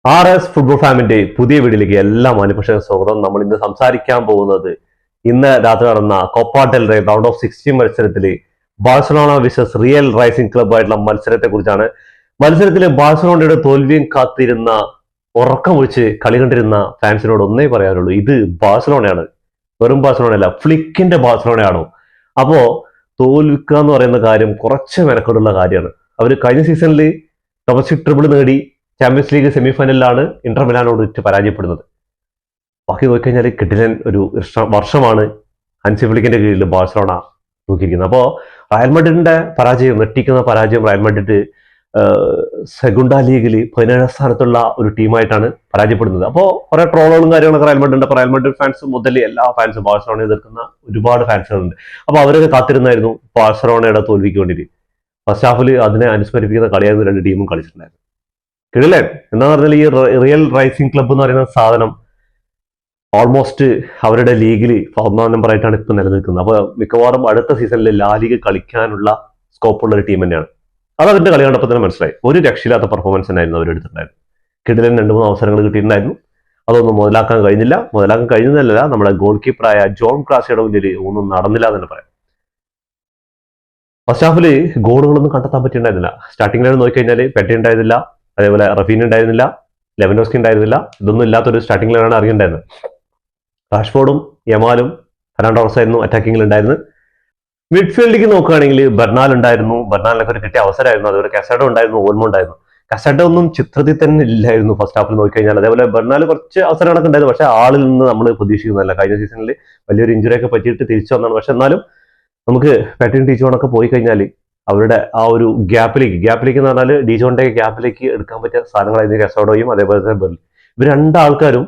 RS football ഫാമിന്റെ പുതിയ വീഡിയോയിലേക്ക് എല്ലാ മാന്യപ്രേക്ഷകർക്കും സ്വാഗതം. നമ്മൾ ഇന്ന് സംസാരിക്കാൻ പോകുന്നത് ഇന്ന് രാത്രി നടന്ന Copa del Rey round of 16 മത്സരത്തിൽ Barcelona visas real rising club ആയിട്ടുള്ള മത്സരത്തെ കുറിച്ചാണ്. മത്സരത്തിൽ ബാഴ്സലോണയുടെ തോൽവിയും കാത്തിരുന്ന ഉറക്കം ഒഴിച്ച് കളി കണ്ടിരുന്ന ഫാൻസിനോട് ഒന്നേ പറയാനുള്ളൂ, ഇത് ബാഴ്സലോണയാണ്, വെറും ബാഴ്സലോണ അല്ല, ഫ്ലിക്കിന്റെ ബാഴ്സലോണയാണോ. അപ്പോ തോൽക്കുക എന്ന് പറയുന്ന കാര്യം കുറച്ച് മെനക്കെടുള്ള കാര്യമാണ്. അവർ കഴിഞ്ഞ സീസണിൽ ഡൊമസ്റ്റിക് ട്രിബിൾ നേടി ചാമ്പ്യൻസ് ലീഗ് സെമി ഫൈനലിലാണ് ഇന്റർ മിലാനോട് പരാജയപ്പെടുന്നത്. ബാക്കി നോക്കിക്കഴിഞ്ഞാൽ കിടിലൻ ഒരു വർഷമാണ് ഹൻസി ഫ്ലിക്കിന്റെ കീഴിൽ ബാഴ്സലോണ നോക്കിയിരിക്കുന്നത്. അപ്പോൾ റയൽ മഡ്രിഡിന്റെ പരാജയം, നെട്ടിക്കുന്ന പരാജയം, റയൽ മഡ്രിഡ് സെഗുണ്ട ലീഗിൽ 17ാം സ്ഥാനത്തുള്ള ഒരു ടീമായിട്ടാണ് പരാജയപ്പെടുന്നത്. അപ്പോൾ കുറെ ട്രോളുകളും കാര്യങ്ങളൊക്കെ Real Madrid, Real Madrid fans മുതൽ എല്ലാ ഫാൻസും ബാഴ്സലോണയെ എതിർക്കുന്ന ഒരുപാട് ഫാൻസുകളുണ്ട്. അപ്പോൾ അവരൊക്കെ കാത്തിരുന്നായിരുന്നു ബാഴ്സലോണയുടെ തോൽവിക്ക് വേണ്ടിയിട്ട്. ഫസ്റ്റ് ഹാഫിൽ അതിനെ അനുസ്മരിപ്പിക്കുന്ന കളിയായിരുന്നു രണ്ട് ടീമും കളിച്ചിട്ടുണ്ടായിരുന്നു. കിടിലൻ എന്താ പറഞ്ഞാൽ ഈ റിയൽ റൈസിംഗ് ക്ലബ്ബ് എന്ന് പറയുന്ന സാധനം ഓൾമോസ്റ്റ് അവരുടെ ലീഗിൽ 1 നമ്പർ ആയിട്ടാണ് ഇപ്പൊ നിലനിൽക്കുന്നത്. അപ്പൊ മിക്കവാറും അടുത്ത സീസണിൽ ലാ ലീഗ് കളിക്കാനുള്ള സ്കോപ്പുള്ള ഒരു ടീം തന്നെയാണ്. അത് അതിന്റെ കളി കണ്ടപ്പോൾ തന്നെ മനസ്സിലായി. ഒരു രക്ഷയില്ലാത്ത പെർഫോമൻസ് തന്നെയായിരുന്നു അവരെടുത്തിട്ടുണ്ടായിരുന്നു. കിടിലൻ 2-3 അവസരങ്ങൾ കിട്ടിയിട്ടുണ്ടായിരുന്നു. അതൊന്നും മുതലാക്കാൻ കഴിഞ്ഞില്ല. നമ്മുടെ ഗോൾ കീപ്പറായ ജോൺ ക്രാസിയുടെ മുന്നിൽ ഒന്നും നടന്നില്ല എന്ന് തന്നെ പറയാം. ഫസ്റ്റ് ഹാഫിൽ ഗോളുകളൊന്നും കണ്ടെത്താൻ പറ്റിയിട്ടുണ്ടായിരുന്നില്ല. സ്റ്റാർട്ടിംഗ് ലൈൻ നോക്കിക്കഴിഞ്ഞാൽ പെറ്റി ഉണ്ടായിരുന്നില്ല, അതേപോലെ റഫീൻ ഉണ്ടായിരുന്നില്ല, ലെവൻഡോസ്കി ഉണ്ടായിരുന്നില്ല. ഇതൊന്നും ഇല്ലാത്തൊരു സ്റ്റാർട്ടിംഗ് ലൈനാണ് അറിയണ്ടായിരുന്നത്. റാഷ്ഫോർഡും യമാലും ഫെർണാണ്ടോ ടോറസ് ആയിരുന്നു അറ്റാക്കിങ്ങിൽ ഉണ്ടായിരുന്നത്. മിഡ്ഫീൽഡിലേക്ക് നോക്കുകയാണെങ്കിൽ ബെർണാൽ ഉണ്ടായിരുന്നു, ബെർണാലിനൊക്കെ ഒരു കിട്ടിയ അവസരമായിരുന്നു. അതുപോലെ കസാഡോ ഉണ്ടായിരുന്നു, ഓൾമോ ഉണ്ടായിരുന്നു. കസാഡോ ഒന്നും ചിത്രത്തിൽ തന്നെ ഇല്ലായിരുന്നു ഫസ്റ്റ് ഹാഫിൽ നോക്കിക്കഴിഞ്ഞാൽ. അതേപോലെ ബെർണാൽ കുറച്ച് അവസരങ്ങളൊക്കെ ഉണ്ടായിരുന്നു, പക്ഷേ ആളിൽ നിന്ന് നമ്മൾ പ്രതീക്ഷിക്കുന്നതല്ല. കഴിഞ്ഞ സീസണിൽ വലിയൊരു ഇഞ്ചുറി ഒക്കെ പറ്റിയിട്ട് തിരിച്ചു വന്നതാണ്. പക്ഷെ എന്നാലും നമുക്ക് പാറ്റിൻ ടീച്ചോണൊക്കെ പോയി കഴിഞ്ഞാൽ അവരുടെ ആ ഒരു ഗ്യാപ്പിലേക്ക് എന്ന് പറഞ്ഞാൽ ഡിജോന്റെ ഗ്യാപ്പിലേക്ക് എടുക്കാൻ പറ്റിയ സാധനങ്ങളായിരുന്നു കസോഡോയും അതേപോലെ തന്നെ ബെർലി. ഇവർ രണ്ടാൾക്കാരും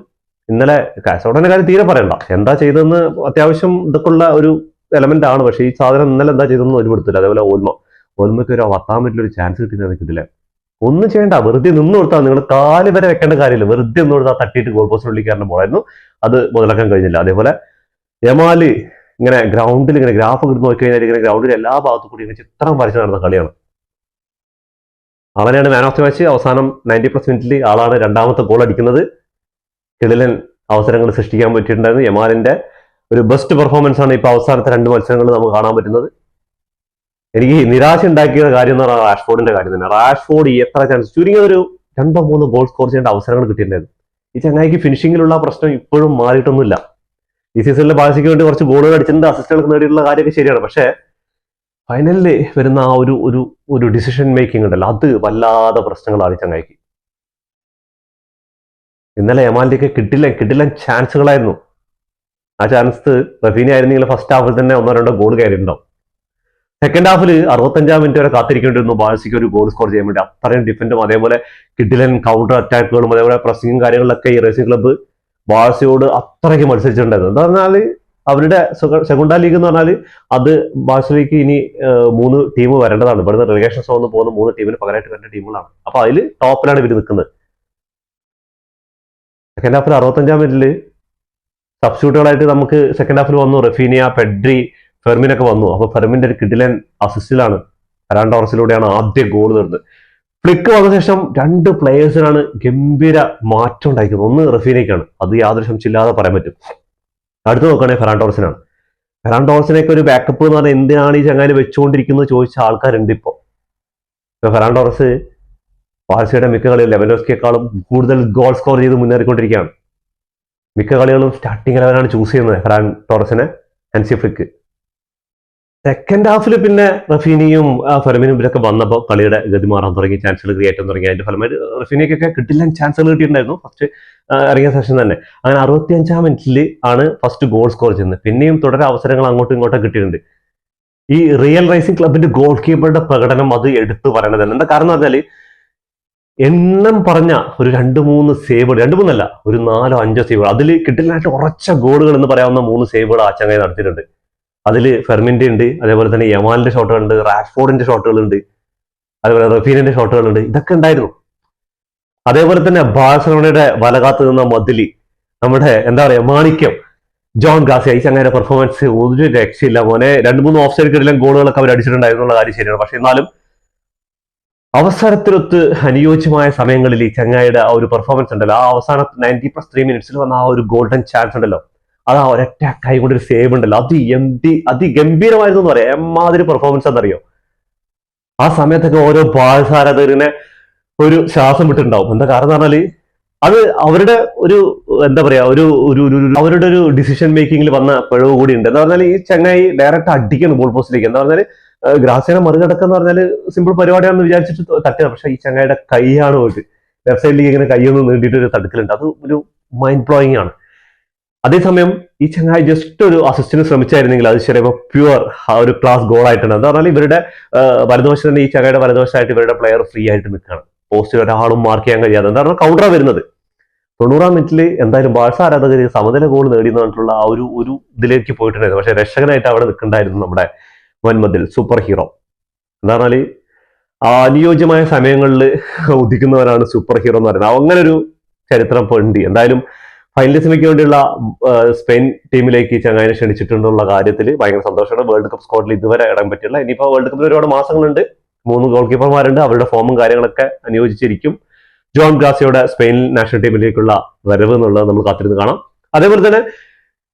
ഇന്നലെ കസോഡോന്റെ കാര്യം തീരെ പറയണ്ട, എന്താ ചെയ്തതെന്ന് അത്യാവശ്യം ഇതൊക്കെ ഉള്ള ഒരു എലമെന്റ് ആണ്. പക്ഷേ ഈ സാധനം ഇന്നലെ എന്താ ചെയ്തതെന്ന് ഒരുപെടുത്തില്ല. അതേപോലെ ഓൽമയ്ക്ക് ഒരു വത്താൻ പറ്റില്ല ഒരു ചാൻസ് കിട്ടിയെന്ന് കിട്ടില്ല. ഒന്നും ചെയ്യണ്ട, വെറുതെ നിന്ന് കൊടുത്താൽ, നിങ്ങൾ കാല് വരെ വെക്കേണ്ട കാര്യമില്ല, വെറുതെ നിന്ന് കൊടുത്താൽ തട്ടിയിട്ട് ഗോൾ പോസ്റ്റ് ഉള്ളിക്കാരൻ്റെ പോളായിരുന്നു. അത് മുതലാക്കാൻ കഴിഞ്ഞില്ല. അതേപോലെ യമാല് ഇങ്ങനെ ഗ്രൗണ്ടിൽ ഇങ്ങനെ ഗ്രാഫ് എടുത്ത് നോക്കി കഴിഞ്ഞാൽ ഇങ്ങനെ ഗ്രൗണ്ടിൽ എല്ലാ ഭാഗത്തും കൂടി ഇങ്ങനെ ചിത്രം വരച്ച് നടന്ന കളിയാണ്. അവനാണ് മാൻ ഓഫ് ദി മാച്ച്. അവസാനം 90+ മിനിറ്റിൽ ആളാണ് രണ്ടാമത്തെ ഗോൾ അടിക്കുന്നത്. കിടിലൻ അവസരങ്ങൾ സൃഷ്ടിക്കാൻ പറ്റിയിട്ടുണ്ടായിരുന്നു. യമാലിന്റെ ഒരു ബെസ്റ്റ് പെർഫോമൻസ് ആണ് ഇപ്പൊ അവസാനത്തെ 2 മത്സരങ്ങൾ നമുക്ക് കാണാൻ പറ്റുന്നത്. എനിക്ക് നിരാശ ഉണ്ടാക്കിയ കാര്യം എന്ന് പറഞ്ഞാൽ റാഷ്ഫോർഡിന്റെ കാര്യം തന്നെ. റാഷ്ഫോർഡ് എത്ര ചാൻസ്, ചുരുങ്ങിയ ഒരു 2-3 ഗോൾ സ്കോർ ചെയ്യേണ്ട അവസരങ്ങൾ കിട്ടിയിട്ടുണ്ടായിരുന്നു. ഈ ചങ്ങായിക്ക് ഫിനിഷിങ്ങിലുള്ള പ്രശ്നം ഇപ്പോഴും മാറിയിട്ടൊന്നുമില്ല. ഈ സീസണിലെ ബാഴ്സയ്ക്ക് വേണ്ടി കുറച്ച് ഗോളുകൾ അടിച്ചിട്ടുണ്ട്, അസിസ്റ്റുകൾക്ക് നേടിയിട്ടുള്ള കാര്യമൊക്കെ ശരിയാണ്. പക്ഷേ ഫൈനലിൽ വരുന്ന ആ ഒരു ഡിസിഷൻ മേക്കിംഗ് ഉണ്ടല്ലോ, അത് വല്ലാതെ പ്രശ്നങ്ങളാണ് ചങ്ങായിക്ക്. ഇന്നലെ യമാലിലേക്ക് കിട്ടില്ല ചാൻസുകളായിരുന്നു. ആ ചാൻസ് റഫീനി ആയിരുന്നെങ്കിൽ ഫസ്റ്റ് ഹാഫിൽ തന്നെ 1-2 ഗോൾ കയറിയിട്ടുണ്ടാവും. സെക്കൻഡ് ഹാഫിൽ 65 മിനിറ്റ് വരെ കാത്തിരിക്കേണ്ടിരുന്നു ബാഴ്സയ്ക്ക് ഒരു ഗോൾ സ്കോർ ചെയ്യാൻ വേണ്ടി. അത്രയും ഡിഫൻഡും അതേപോലെ കിടിലൻ കൗണ്ടർ അറ്റാക്കുകളും അതേപോലെ പ്രസിംഗും കാര്യങ്ങളിലൊക്കെ ഈ റേസിംഗ് ക്ലബ്ബ് ബാഴ്സയോട് അത്രയ്ക്ക് മത്സരിച്ചിട്ടുണ്ടായിരുന്നു. എന്താ പറഞ്ഞാൽ അവരുടെ സെഗുണ്ട ലീഗ് എന്ന് പറഞ്ഞാൽ അത് ബാഴ്സയിലേക്ക് ഇനി 3 ടീം വരേണ്ടതാണ്. ഇവിടുന്ന് റിലേഷൻ സോന്ന് പോകുന്ന 3 ടീമിന് പകരമായിട്ട് വരേണ്ട ടീമുകളാണ്. അപ്പൊ അതിൽ ടോപ്പിലാണ് ഇവർ നിൽക്കുന്നത്. സെക്കൻഡ് ഹാഫിൽ 65 മിനിറ്റിൽ സബ്സ്റ്റിറ്റ്യൂട്ടുകളായിട്ട് നമുക്ക് സെക്കൻഡ് ഹാഫിൽ വന്നു റഫീനിയ, പെഡ്രി, ഫെർമിനൊക്കെ വന്നു. അപ്പൊ ഫെർമിന്റെ ഒരു കിടിലൻ അസിസ്റ്റിലാണ്, ഫെർണാണ്ടോ ടോറസിലൂടെയാണ് ആദ്യ ഗോൾ നേടുന്നത്. ഫ്ലിക്ക് വന്ന ശേഷം 2 പ്ലേയേഴ്സിനാണ് ഗംഭീര മാറ്റം ഉണ്ടായിരിക്കുന്നത്. ഒന്ന് റഫീനയ്ക്കാണ്, അത് യാതൊരു സംശയമില്ലാതെ പറയാൻ പറ്റും. അടുത്ത് നോക്കുകയാണെങ്കിൽ ഫെർണാണ്ടോ ടോറസിനാണ്. ഫെർണാണ്ടോ ടോറസിനൊക്കെ ഒരു ബാക്കപ്പ് എന്ന് പറഞ്ഞാൽ എന്തിനാണ് ഈ ചങ്ങായി വെച്ചുകൊണ്ടിരിക്കുന്നത് ചോദിച്ച ആൾക്കാരുണ്ട്. ഇപ്പൊ ഫെർണാണ്ടോ ടോറസ് ബാഴ്സയുടെ മിക്ക കളികളും ലെവൻഡോസ്കിയെക്കാളും കൂടുതൽ ഗോൾ സ്കോർ ചെയ്ത് മുന്നേറിക്കൊണ്ടിരിക്കുകയാണ്. മിക്ക കളികളും സ്റ്റാർട്ടിംഗ് ലെവലാണ് ചൂസ് ചെയ്യുന്നത് ഫെർണാണ്ടോ ടോറസിനെ ഹൻസി ഫ്ലിക്ക്. സെക്കൻഡ് ഹാഫിൽ പിന്നെ റഫീനിയും ഫെർമിനും ഇവരൊക്കെ വന്നപ്പോൾ കളിയുടെ ഗതി മാറാൻ തുടങ്ങി, ചാൻസുകൾ ക്രിയേറ്റ് ചെയ്യാൻ തുടങ്ങി. അതിന്റെ ഫലമായിട്ട് റഫീനിയൊക്കെ കിട്ടില്ല ചാൻസുകൾ കിട്ടിയിട്ടുണ്ടായിരുന്നു ഫസ്റ്റ് ഇറങ്ങിയ സെഷൻ തന്നെ. അങ്ങനെ 65 മിനിറ്റിൽ ആണ് ഫസ്റ്റ് ഗോൾ സ്കോർ ചെയ്യുന്നത്. പിന്നെയും തുടരെ അവസരങ്ങൾ അങ്ങോട്ടും ഇങ്ങോട്ടും കിട്ടിയിട്ടുണ്ട്. ഈ റിയൽ റൈസിംഗ് ക്ലബിന്റെ ഗോൾ കീപ്പറുടെ പ്രകടനം അത് എടുത്തു പറയണതല്ല. എന്താ കാരണം എന്ന് പറഞ്ഞാൽ എണ്ണം പറഞ്ഞ ഒരു 2-3 സേവുകൾ, 2-3 ഒരു 4-5 സേവുകൾ, അതിൽ കിട്ടില്ലായിട്ട് ഉറച്ച ഗോളുകൾ എന്ന് പറയാവുന്ന 3 സേവുകൾ ആ ചങ്ങായി നടത്തിയിട്ടുണ്ട്. അതിൽ ഫെർമിന്റെ ഉണ്ട്, അതേപോലെ തന്നെ യമാലിന്റെ ഷോട്ടുകളുണ്ട്, റാഷ്ഫോർഡിന്റെ ഷോട്ടുകളുണ്ട്, അതേപോലെ റഫീനിന്റെ ഷോട്ടുകളുണ്ട്. ഇതൊക്കെ ഉണ്ടായിരുന്നു. അതേപോലെ തന്നെ ബാഴ്സലോണയുടെ വലകാത്ത് നിന്ന മതിലി, നമ്മുടെ എന്താ പറയാ മാണിക്യം ജോൺ ഗാസിയ, ഈ ചങ്ങായിയുടെ പെർഫോമൻസ് ഒരു രക്ഷയില്ല മോനെ. 2-3 ഓഫ് സൈഡ് കിടിലൻ ഗോളുകളൊക്കെ അവർ അടിച്ചിട്ടുണ്ടായിരുന്നുള്ള കാര്യം ശരിയാണ്. പക്ഷെ എന്നാലും അവസരത്തിനൊത്ത് അനുയോജ്യമായ സമയങ്ങളിൽ ഈ ചങ്ങായിയുടെ ആ ഒരു പെർഫോമൻസ് ഉണ്ടല്ലോ, ആ അവസാന 90+3 മിനിറ്റ്സിൽ വന്ന ആ ഒരു ഗോൾഡൻ ചാൻസ് ഉണ്ടല്ലോ, അത് ആ ഒരൊറ്റ കൈ കൊണ്ട് ഒരു സേവ് ഉണ്ടല്ലോ, അതിഗംഭീരമായിരുന്നു എന്ന് പറയാം. എമ്മാതിരി പെർഫോമൻസ് എന്നറിയോ. ആ സമയത്തൊക്കെ ഓരോ ബാഴ്സ ആരാധകരിനെ ഒരു ശ്വാസം വിട്ടിട്ടുണ്ടാവും. എന്താ കാരണം എന്ന് പറഞ്ഞാല് അത് അവരുടെ ഒരു എന്താ പറയാ അവരുടെ ഒരു ഡിസിഷൻ മേക്കിങ്ങിൽ വന്ന പിഴവ് കൂടി ഉണ്ട്. എന്താ പറഞ്ഞാൽ ഈ ചങ്ങായി ഡയറക്റ്റ് അടിക്കണം ഗോൾ പോസ്റ്റിലേക്ക്. എന്താ പറഞ്ഞാൽ ഗ്രാസിനെ മറികടക്കുക പറഞ്ഞാൽ സിമ്പിൾ പരിപാടിയാണെന്ന് വിചാരിച്ചിട്ട് തട്ടുക. പക്ഷെ ഈ ചങ്ങായിയുടെ കൈയാണ് പോയിട്ട് ലെഫ്റ്റ് സൈഡിലേക്ക് ഇങ്ങനെ കൈയൊന്ന് നീണ്ടിട്ട് ഒരു തടുക്കലുണ്ട്. അത് ഒരു മൈൻഡ് ബ്ലോയിങ് ആണ്. അതേസമയം ഈ ചങ്ങായി ജസ്റ്റ് ഒരു അസിസ്റ്റിന് ശ്രമിച്ചായിരുന്നെങ്കിൽ അത് ശരിയാ പ്യുവർ ആ ഒരു ക്ലാസ് ഗോൾ ആയിട്ടുണ്ട്. എന്താ പറഞ്ഞാൽ ഇവരുടെ വലതുവശം തന്നെ, ഈ ചങ്ങായിയുടെ വലതുവശമായിട്ട് ഇവരുടെ പ്ലെയർ ഫ്രീ ആയിട്ട് നിൽക്കുകയാണ്. പോസ്റ്റിൽ ഒരാളും മാർക്ക് ചെയ്യാൻ കഴിയാതെ. എന്താ പറഞ്ഞാൽ കൗണ്ടറാ വരുന്നത്. 90-ാം മിനിറ്റിൽ എന്തായാലും ബാഴ്സ ആരാധകർ സമനില ഗോൾ നേടിയെന്നിട്ടുള്ള ആ ഒരു ഇതിലേക്ക് പോയിട്ടുണ്ടായിരുന്നു. പക്ഷെ രക്ഷകനായിട്ട് അവിടെ നിൽക്കണ്ടായിരുന്നു നമ്മുടെ മുഹമ്മദിൽ സൂപ്പർ ഹീറോ. എന്താ പറഞ്ഞാല് അനുയോജ്യമായ സമയങ്ങളിൽ ഉദിക്കുന്നവരാണ് സൂപ്പർ ഹീറോ എന്ന് പറയുന്നത്. അങ്ങനെ ഒരു ചരിത്രം ഇപ്പൊ ഉണ്ട്. എന്തായാലും ഫൈനലിസ്റ്റിലേക്ക് വേണ്ടിയുള്ള സ്പെയിൻ ടീമിലേക്ക് ചങ്ങായിനെ ക്ഷണിച്ചിട്ടുള്ള കാര്യത്തിൽ ഭയങ്കര സന്തോഷമാണ്. വേൾഡ് കപ്പ് സ്ക്വാഡിൽ ഇതുവരെ ഇടാൻ പറ്റില്ല. ഇനിയിപ്പോ വേൾഡ് കപ്പിൽ ഒരുപാട് മാസങ്ങളുണ്ട്. 3 ഗോൾ കീപ്പർമാരുണ്ട്. അവരുടെ ഫോമും കാര്യങ്ങളൊക്കെ അനുയോജിച്ചിരിക്കും. ജോൺ ഗ്രാസിയോടെ സ്പെയിൻ നാഷണൽ ടീമിലേക്കുള്ള വരവ് എന്നുള്ളത് നമ്മൾ കാത്തിരുന്ന് കാണാം. അതേപോലെ തന്നെ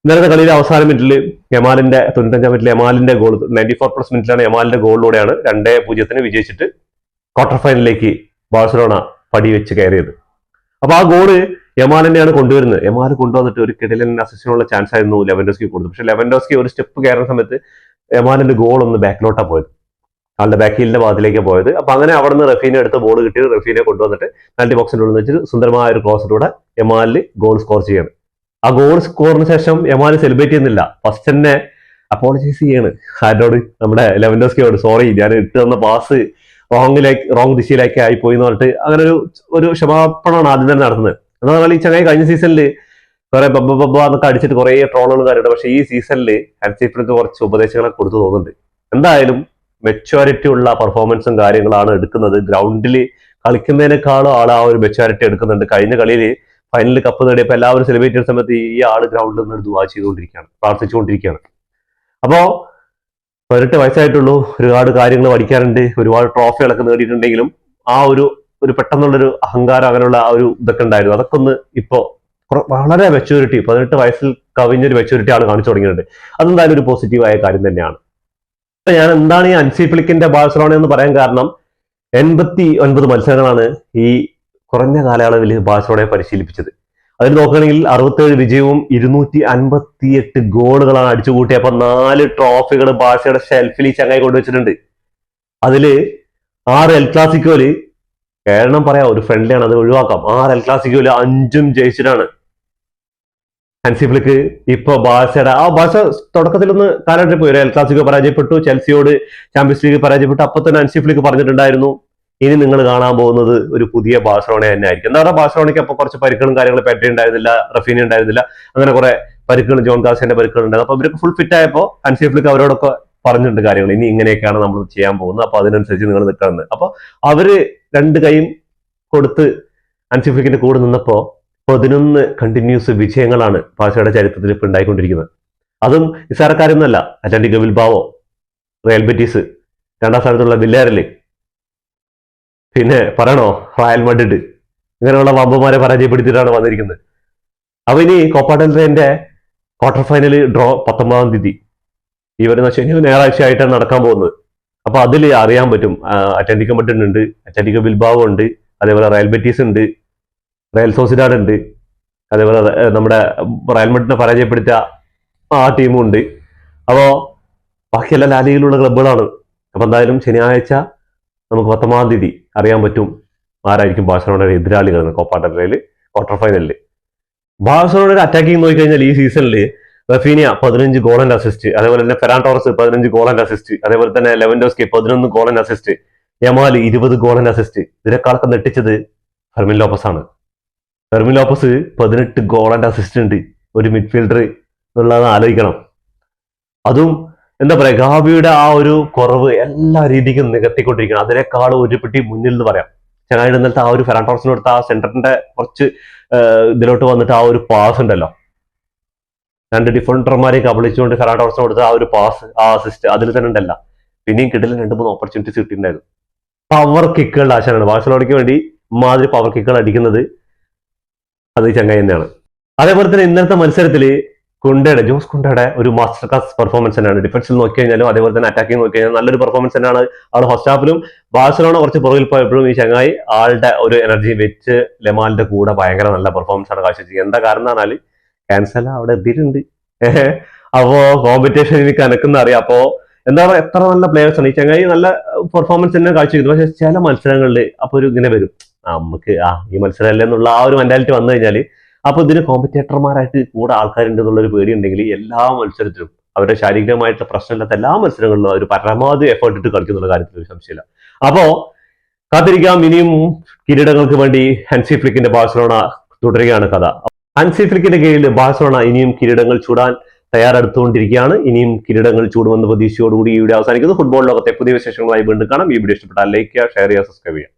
ഇന്നലത്തെ കളിയിലെ അവസാന മിനിറ്റിൽ യമാലിന്റെ 95-ാം മിനിറ്റിൽ യമാലിന്റെ ഗോൾ, 94+ മിനിറ്റിലാണ് യമാലിന്റെ ഗോളിലൂടെയാണ് 2-0 വിജയിച്ചിട്ട് ക്വാർട്ടർ ഫൈനലിലേക്ക് ബാഴ്സലോണ പടി വെച്ച് കയറിയത്. അപ്പൊ ആ ഗോള് യമാലിനെയാണ് കൊണ്ടുവരുന്നത്. യമാൽ കൊണ്ടുവന്നിട്ട് ഒരു കിടിലൻ അസിസ്റ്റിനുള്ള ചാൻസ് ആയിരുന്നു ലെവൻഡോസ്കി കൊടുത്തത്. പക്ഷെ ലെവൻഡോസ്കി ഒരു സ്റ്റെപ്പ് കയറുന്ന സമയത്ത് യമാലിന്റെ ഗോൾ ഒന്ന് ബാക്കിലോട്ടാ പോയത്, ആളുടെ ബാക്ക് ഹീലിന്റെ ഭാഗത്തിലേക്ക് പോയത്. അപ്പൊ അങ്ങനെ അവിടെ നിന്ന് റഫീനെ എടുത്ത് ബോൾ കിട്ടി റഫീനെ കൊണ്ടുവന്നിട്ട് പെനൽറ്റി ബോക്സിന്റെ ഉള്ളിൽ വെച്ചിട്ട് സുന്ദരമായ ഒരു ക്രോസിലൂടെ യമാലിൽ ഗോൾ സ്കോർ ചെയ്യാണ്. ആ ഗോൾ സ്കോറിന് ശേഷം യമാൽ സെലിബ്രേറ്റ് ചെയ്യുന്നില്ല, ഫസ്റ്റ് തന്നെ അപ്പോളജൈസ് ചെയ്യാണ് ആരോട്, നമ്മുടെ ലെവൻഡോസ്കിയോട്. സോറി, ഞാൻ ഇട്ട് തന്ന പാസ് റോങ് ദിശയിലേക്ക് ആയിപ്പോയി എന്ന് പറഞ്ഞിട്ട് അങ്ങനെ ഒരു ക്ഷമാപണമാണ് ആദ്യം തന്നെ നടത്തുന്നത്. എന്താ പറഞ്ഞാൽ ഈ ചങ്ങായി കഴിഞ്ഞ സീസണിൽ കുറെ ബബ്ബ എന്നൊക്കെ അടിച്ചിട്ട് കുറെ ട്രോളുകൾ കാര്യമുണ്ട്. പക്ഷെ ഈ സീസണിൽ ഹാൻസി ഫ്ലിക്ക് കുറച്ച് ഉപദേശങ്ങളൊക്കെ കൊടുത്തു തോന്നുന്നുണ്ട്. എന്തായാലും മെച്യൂരിറ്റി ഉള്ള പെർഫോമൻസും കാര്യങ്ങളാണ് എടുക്കുന്നത്. ഗ്രൗണ്ടിൽ കളിക്കുന്നതിനേക്കാളും ആൾ ആ ഒരു മെച്യൂരിറ്റി എടുക്കുന്നുണ്ട്. കഴിഞ്ഞ കളിയിൽ ഫൈനലിൽ കപ്പ് നേടിയപ്പോൾ എല്ലാവരും സെലിബ്രേറ്റ് ചെയ്യുന്ന സമയത്ത് ഈ ആള് ഗ്രൗണ്ടിൽ നിന്ന് ദുആ ചെയ്തുകൊണ്ടിരിക്കുകയാണ്, പ്രാർത്ഥിച്ചുകൊണ്ടിരിക്കുകയാണ്. അപ്പോ 18 വയസ്സായിട്ടുള്ളൂ, ഒരുപാട് കാര്യങ്ങൾ പഠിക്കാറുണ്ട്, ഒരുപാട് ട്രോഫികളൊക്കെ നേടിയിട്ടുണ്ടെങ്കിലും ആ ഒരു പെട്ടെന്നുള്ളൊരു അഹങ്കാരം, അങ്ങനെയുള്ള ആ ഒരു ഇതൊക്കെ ഉണ്ടായിരുന്നു. അതൊക്കെ ഒന്ന് ഇപ്പോ വളരെ മെച്യൂരിറ്റി, 18 വയസ്സിൽ കവിഞ്ഞൊരു മെച്യൂരിറ്റി ആൾ കാണിച്ചു തുടങ്ങിയിട്ടുണ്ട്. അതെന്തായാലും ഒരു പോസിറ്റീവായ കാര്യം തന്നെയാണ്. ഞാൻ എന്താണ് ഈ ഹൻസി ഫ്ലിക്കിന്റെ ബാഴ്സലോണ എന്ന് പറയാൻ കാരണം, 89 മത്സരങ്ങളാണ് ഈ കുറഞ്ഞ കാലയളവിൽ ബാഴ്സലോണയെ പരിശീലിപ്പിച്ചത്. അതിൽ നോക്കുകയാണെങ്കിൽ 67 വിജയവും 258 ഗോളുകളാണ് അടിച്ചുകൂട്ടിയത്. അപ്പൊ 4 ട്രോഫികൾ ബാഴ്സയുടെ ഷെൽഫിൽ ഈ ചങ്ങായി കൊണ്ടുവച്ചിട്ടുണ്ട്. അതില് 6 എൽ ക്ലാസിക്കോയില്, കാരണം പറയാം ഒരു ഫ്രണ്ട്ലിയാണ്, അത് ഒഴിവാക്കാം, 6 എൽ ക്ലാസിക്കോയില് 5ഉം ജയിച്ചിട്ടാണ് ഹൻസി ഫ്ലിക്ക് ഇപ്പൊ ബാഴ്സയുടെ ബാഴ്സ തുടക്കത്തിലൊന്ന് കാലഘട്ടത്തിൽ പോയി. എൽ ക്ലാസിക്കോ പരാജയപ്പെട്ടു, ചെൽസിയോട് ചാമ്പ്യൻസ് ലീഗ് പരാജയപ്പെട്ടു. അപ്പൊ തന്നെ ഹൻസി ഫ്ലിക്ക് പറഞ്ഞിട്ടുണ്ടായിരുന്നു, ഇനി നിങ്ങൾ കാണാൻ പോകുന്നത് ഒരു പുതിയ ബാഴ്സലോണ തന്നെ ആയിരിക്കും. എന്താ പറയുക, ബാഴ്സലോണയ്ക്ക് അപ്പൊ കുറച്ച് പരിക്കുകളും കാര്യങ്ങളും പെട്രി ഉണ്ടായിരുന്നില്ല, റഫീനി ഉണ്ടായിരുന്നില്ല, അങ്ങനെ കുറെ പരിക്കുകൾ, ജോൺ ഗാസിന്റെ പരിക്കുകൾ ഉണ്ടായിരുന്നു. അപ്പൊ ഇവർക്ക് ഫുൾ ഫിറ്റ് ആയപ്പോ ഹൻസി ഫ്ലിക്ക് അവരോടൊക്കെ പറഞ്ഞിട്ടുണ്ട് കാര്യങ്ങൾ, ഇനി ഇങ്ങനെയൊക്കെയാണ് നമ്മൾ ചെയ്യാൻ പോകുന്നത്, അപ്പൊ അതിനനുസരിച്ച് നിങ്ങൾ നിൽക്കുന്നത്. അപ്പൊ അവര് 2 കൈയും കൊടുത്ത് ഹൻസി ഫ്ലിക്കിന്റെ കൂടെ നിന്നപ്പോ 11 കണ്ടിന്യൂസ് വിജയങ്ങളാണ് ബാഴ്സയുടെ ചരിത്രത്തിൽ ഇപ്പൊ ഉണ്ടായിക്കൊണ്ടിരിക്കുന്നത്. അതും നിസ്സാരക്കാരൊന്നുമല്ല. അറ്റ്ലറ്റിക്കോ ബിൽബാവോ, റയൽ ബെറ്റീസ്, 2ാം സ്ഥാനത്തുള്ള വില്ലാരല്, പിന്നെ പറയണോ റയൽ മഡ്രിഡ്, ഇങ്ങനെയുള്ള വമ്പന്മാരെ പരാജയപ്പെടുത്തിയിട്ടാണ് വന്നിരിക്കുന്നത്. അപ്പൊ ഇനി കോപ്പ ഡെൽ റേന്റെ ക്വാർട്ടർ ഫൈനൽ ഡ്രോ 19-ാം തീയതി ഈ വരുന്ന ശനി ഞായറാഴ്ച ആയിട്ടാണ് നടക്കാൻ പോകുന്നത്. അപ്പൊ അതിൽ അറിയാൻ പറ്റും അറ്റ്ലറ്റിക്കോ മഡ്രിഡ് ഉണ്ട്, അറ്റ്ലറ്റിക്കോ ബിൽബാവോ ഉണ്ട്, അതേപോലെ റയൽ ബെറ്റീസ് ഉണ്ട്, റയൽ സോസിഡാഡ് ഉണ്ട്, അതേപോലെ നമ്മുടെ റയൽ മഡ്രിഡിനെ പരാജയപ്പെടുത്തിയ ആ ടീമും ഉണ്ട്. അപ്പോ ബാക്കിയെല്ലാം ലാലിയിലുള്ള ക്ലബ്ബുകളാണ്. അപ്പൊ എന്തായാലും ശനിയാഴ്ച നമുക്ക് 19-ാം തീയതി അറിയാൻ പറ്റും ആരായിരിക്കും ബാഴ്സലോണയുടെ എതിരാളികൾ എന്ന് കോപ്പ ഡെൽ റേയിൽ ക്വാർട്ടർ ഫൈനലിൽ. ബാഴ്സലോണയുടെ അറ്റാക്കിംഗ് നോക്കിക്കഴിഞ്ഞാൽ ഈ സീസണിൽ റഫീനിയ 15 ഗോൾ ആൻഡ് അസിസ്റ്റ്, അതേപോലെ തന്നെ Ferran Torres 15 goal and assist, അതേപോലെ തന്നെ Lewandowski 11 goal and assist, Yamal 20 goal and assist. ഇതിനേക്കാളൊക്കെ നെട്ടിച്ചത് ഫെർമിൻ ലോപ്പസ് ആണ്. Fermin Lopez 18 goal and assist ഉണ്ട് ഒരു മിഡ്ഫീൽഡർ എന്നുള്ളത് ആലോചിക്കണം. അതും എന്താ പറയാ, ഗാബിയുടെ ആ ഒരു കുറവ് എല്ലാ രീതിക്കും നികത്തിക്കൊണ്ടിരിക്കണം. അതിനേക്കാളും ഒരു പിടി മുന്നിൽ എന്ന് പറയാം. ചങ്ങായിട്ട് ഇന്നലത്തെ ആ ഒരു ഫെറാൻ ടോറസിന് കൊടുത്ത ആ സെന്ററിന്റെ കുറച്ച് ഇതിലോട്ട് വന്നിട്ട് ആ ഒരു പാസ് ഉണ്ടല്ലോ, 2 ഡിഫൻഡർമാരെ കബളിച്ചുകൊണ്ട് ഫെറാൻ ടോറസിന് കൊടുത്ത ആ ഒരു പാസ്, ആ അസിസ്റ്റ് അതിൽ തന്നെ ഉണ്ടല്ല. പിന്നെയും കിട്ടില്ല 2-3 ഓപ്പർച്യൂണിറ്റീസ് കിട്ടിയിട്ടുണ്ടായിരുന്നു. പവർ കിക്കുകളുടെ ആശാനാണ്. ബാഴ്സലോണയ്ക്ക് വേണ്ടി മാതിരി പവർ കിക്കുകൾ അടിക്കുന്നത് അത് ചങ്ങായി തന്നെയാണ്. അതേപോലെ തന്നെ ഇന്നത്തെ മത്സരത്തിൽ ജോസ് കുണ്ടയുടെ ഒരു മാസ്റ്റർ ക്ലാസ് പെർഫോമൻസ് തന്നെയാണ്. ഡിഫൻസിൽ നോക്കി കഴിഞ്ഞാലും അതേപോലെ തന്നെ അറ്റാക്കിംഗ് നോക്കി കഴിഞ്ഞാൽ നല്ലൊരു പെർഫോമൻസ് തന്നെയാണ്. ആൾ ഫസ്റ്റ് ഹാഫിലും ബാഴ്സലോണ കുറച്ച് പുറകിൽ പോയപ്പോഴും ഈ ചങ്ങായി ആളുടെ ഒരു എനർജി വെച്ച് ലെമാലിന്റെ കൂടെ ഭയങ്കര നല്ല പെർഫോമൻസ് ആണ് കാഴ്ചവെച്ചത്. എന്താ കാരണം എന്ന് പറഞ്ഞാൽ ക്യാൻസല അവിടെ എത്തിയിട്ടുണ്ട്. അപ്പോ കോമ്പറ്റീഷൻ എനിക്ക് അനക്കുന്ന അറിയാം. അപ്പോ എന്താ പറയുക, എത്ര നല്ല പ്ലേയേഴ്സ് ആണ് ഈ ചങ്ങായി. നല്ല പെർഫോമൻസ് തന്നെ കാഴ്ചവെക്കുന്നു. പക്ഷെ ചില മത്സരങ്ങളിൽ അപ്പൊ ഒരു ഇങ്ങനെ വരും, നമുക്ക് ഈ മത്സരമല്ലേ എന്നുള്ള ആ ഒരു മെന്റാലിറ്റി വന്നു കഴിഞ്ഞാൽ അപ്പൊ ഇതിന് കോമ്പറ്റേറ്റർമാരായിട്ട് കൂടെ ആൾക്കാരുണ്ട് എന്നുള്ളൊരു പേടി ഉണ്ടെങ്കിൽ എല്ലാ മത്സരത്തിലും അവരുടെ ശാരീരികമായിട്ടുള്ള പ്രശ്നമില്ലാത്ത എല്ലാ മത്സരങ്ങളിലും അവർ പരമാവധി എഫേർട്ട് ഇട്ട് കളിക്കുന്നുള്ള കാര്യത്തിൽ ഒരു സംശയമില്ല. അപ്പോ കാത്തിരിക്കാം. ഇനിയും കിരീടങ്ങൾക്ക് വേണ്ടി ഹൻസി ഫ്ലിക്കിന്റെ ബാഴ്സലോണ തുടരുകയാണ് കഥ. ഹൻസി ഫ്ലിക്കിന്റെ കീഴിൽ ബാഴ്സലോണ ഇനിയും കിരീടങ്ങൾ ചൂടാൻ തയ്യാറെടുത്തുകൊണ്ടിരിക്കുകയാണ്. ഇനിയും കിരീടങ്ങൾ ചൂടുമെന്ന പ്രതീക്ഷയോടുകൂടി ഈ വീഡിയോ അവസാനിക്കുന്നു. ഫുട്ബോൾ ലോകത്തെ പുതിയ വിശേഷങ്ങളുമായി വീണ്ടും കാണാം. ഈ വീഡിയോ ഇഷ്ടപ്പെട്ടാൽ ലൈക്ക് ചെയ്യുക, ഷെയർ ചെയ്യുക, സബ്സ്ക്രൈബ് ചെയ്യുക.